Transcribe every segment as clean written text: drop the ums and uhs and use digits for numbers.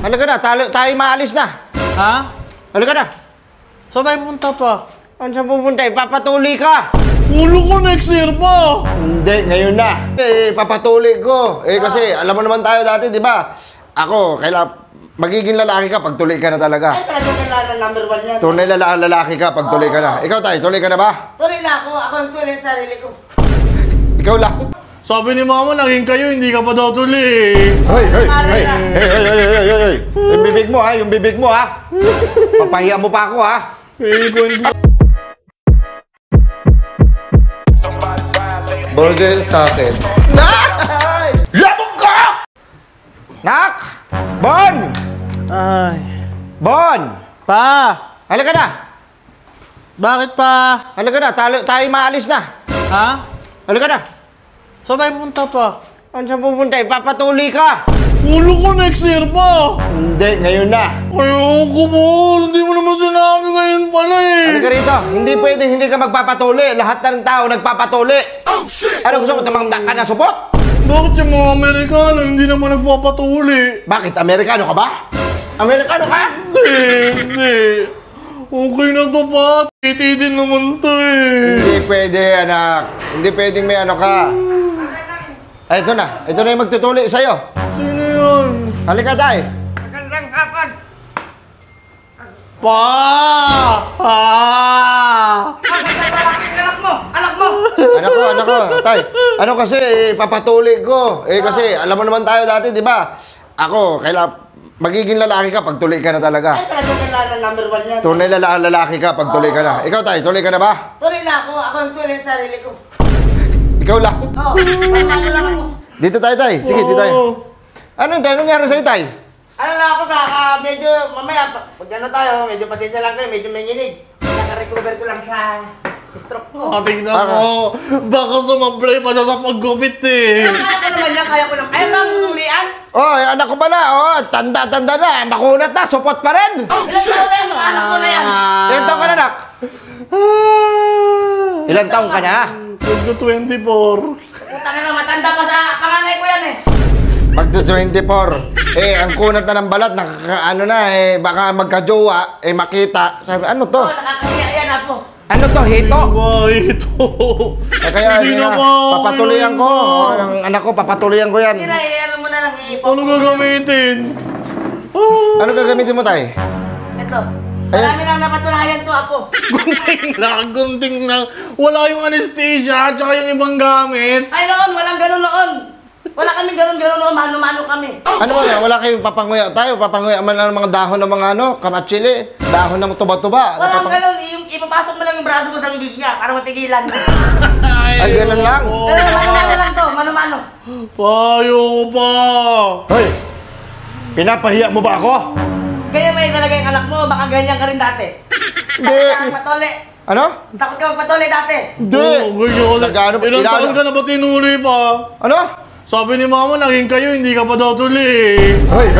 Halika na, tayo maalis na. Ha? Halika na. Saan tayo punta pa? Ano saan pupunta? Ipapatuli ka. Ulo ko next year pa. Hindi, ngayon na. Papatuli ko. Kasi alam mo naman tayo dati, di ba? Ako, magiging lalaki ka pag tuli ka na talaga. Ay, talagang lalaki number 1 yan. Tunay lalaki ka pag tuli ka na. Ikaw tayo, tuli ka na ba? Tuloy na ako. Ako ang tuloy sa sarili ko. Ikaw lang. Sabi ni mama, naging kayo, hindi ka pa daw tuli. Hoy! Yung bibig mo ha, yung bibig mo ha. Papahiya mo pa ako ha. Burger sa akin. Labog ka! Nak! Bon! Ay. Bon! Pa! Halika na! Bakit pa? Halika na, tayo maalis na. Ha? Halika na. Saan tayo punta pa? Ano saan pupunta? Ipapatuli ka. Ulo ko next year pa. Hindi, ngayon na. Ayoko mo. Hindi mo naman sinabi ngayon pala eh. Halika rito. Hindi pwede hindi ka magpapatuli. Lahat ng tao nagpapatuli. Oh, shit! Ano gusto mo? Tumangda ka na supot? Bakit yung mga Amerikano hindi naman nagpapatuli? Bakit? Amerikano ka ba? Amerikano ka? Hindi. Okay na to pa. Titi din naman to eh. Hindi pwede, anak. Hindi pwedeng may ano ka. Ay, ito na. Ito na yung magtutuli sa'yo. Sino yun? Halika tayo. Magandang hapon. Pa! Anak mo! Anak mo! Anak ko, tay. Ano kasi, papatuli ko. Kasi, alam mo naman tayo dati, di ba? Ako, magiging lalaki ka pag tuli ka na talaga. Ay, talagang lalaki number 1 yan. Tunay lalaki ka pag tuli ka na. Ikaw tayo, tuli ka na ba? Tuloy na ako. Ako ang tuloy sa sarili ko. Ikaw lang. Oo. Paano lang ako? Dito tayo, tay. Sige, dito tayo. Ano nangyari sa'yo, tay? Ano na ako medyo mamaya, pag ano tayo, medyo pasensya lang kayo, medyo menginig. Naka-recover ko lang sa stroke ko. Tingnan mo. Baka sumablay pa na sa paggupit eh. Kaya ko naman yan, kaya ko naman. Ayaw bang tulian? Anak ko pala. Tanda na. Makunat na. Supot pa rin. Ilan taon na yan? Mga anak ko na yan. Ilan taong ka na, nak? Ilan taong ka na? Magdo-24. Puta na lang, matanda pa sa panganay ko yan eh. Magto-24. Ang kunat na ng balat, baka magka-jowa, makita. Sabi, ano to? Oo, nakakahiya yan ako. Ano to, hito? Ito. Kaya, Hindi na ba? papatuloyan ko. Ang anak ko, papatuloyan ko yan. Hindi na, ano mo na lang. Ano gagamitin? Ano gagamitin mo, tay? Ito. Marami nang napatunayan to, Apo. Gunting lang. Wala yung anesthesia at saka yung ibang gamit. Ay, noon, walang ganun noon. Wala kami ganun noon, mano-mano kami. Ano ba yan? Wala kayong papanguya tayo? Papanguya man lang ng mga dahon ng mga kamatsili. Dahon ng tuba-tuba. Walang ganun, ipapasok mo lang yung braso mo sa bibig niya para mapigilan. Ay, ganun lang. Pero mano-mano lang to, mano-mano. Payo ko pa. Hoy! Pinapahiya mo ba ako? Kaya may talaga yung anak mo, baka ganyan ka rin dati. Hindi. Takot ka magpatuli. Ano? Takot ka magpatuli dati. Hindi. Ilang taon ka na ba tinuli pa? Ano? Sabi ni mama, naging kayo, hindi ka pa daw tuli. Hoy!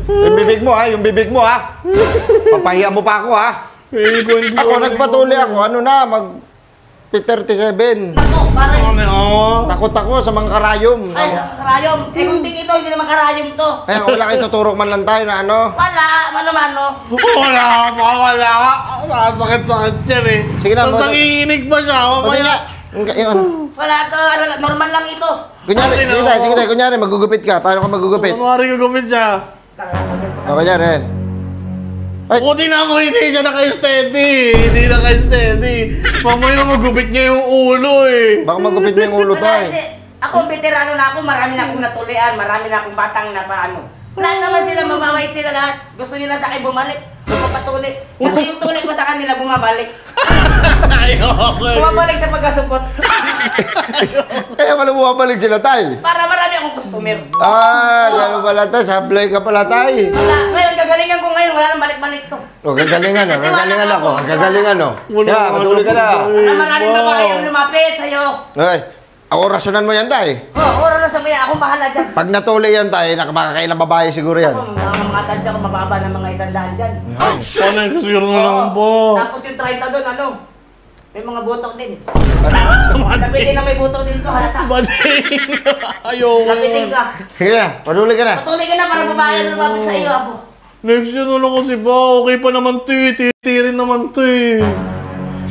Yung bibig mo ha, yung bibig mo ha. Papahiya mo pa ako ha. Ako, nagpatuli ako. Ano na, mag-37. Ako, parang... Takot ako sa mga karayom. Ay, karayom. Kunting ito, hindi naman karayom to. Kaya wala kayo tuturo man lang tayo na ano. Wala, mano-mano. Wala. Nakasakit-sakit yan eh. Sige na, Tapos nanginginig pa siya. Wala to, normal lang ito. Kunyari, sige tayo, kunyari, magugupit ka. Paano ka magugupit? Kumari gagupit siya. Kunyari. Ay. Buti na ako hindi siya naka-steady. Hindi naka-steady. Mamaya magupit niya yung ulo eh. Baka magupit mo yung ulo tayo. Ako, veterano na ako, marami na akong natulian, marami na akong batang na paano. Lahat naman sila, mababait sila lahat. Gusto nila sa akin bumalik, magpapatuli. Kasi yung tuli ko sa kanila, bumabalik. Bumabalik sa pagkasupot. Kaya pala bumabalik sila tayo. Para marami akong customer. Gano'n pala tayo. Sablay ka pala tayo. Wala, ngayon, gagalingan ko ngayon, wala nang balik-balik to. Gagalingan ako. Gagalingan ako. Kaya, matuli ka na. Maraming babae yung lumapit sa'yo. Ay, ako rasyonan mo yan tayo. Oras na sabi, akong bahala dyan. Pag natuli yan tayo, makakailang babae siguro yan. Mga tansya ko, mababa ng mga 100 dyan. Paano yung kasiro na lang po? Tapos yung 30 doon, ano? May mga buto din. Bading. Lapitin na may buto din to, halata. Bading. Ayoko. Lapitin ka. Sige na, patuloy ka na. Patuloy ka na para babae na lumapit sa iyo, Apo. Next year na lang kasi ba? Okay pa naman to eh. Titirin naman to eh.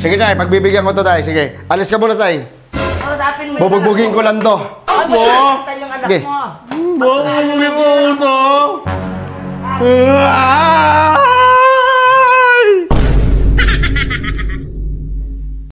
Sige na, pagbibigyan ko to tayo. Sige, alis ka muna tayo. Kausapin mo Bubugbugin ko lang to. Ay, masaktan yung anak Sige. mo. Bakit mo ito? Ah!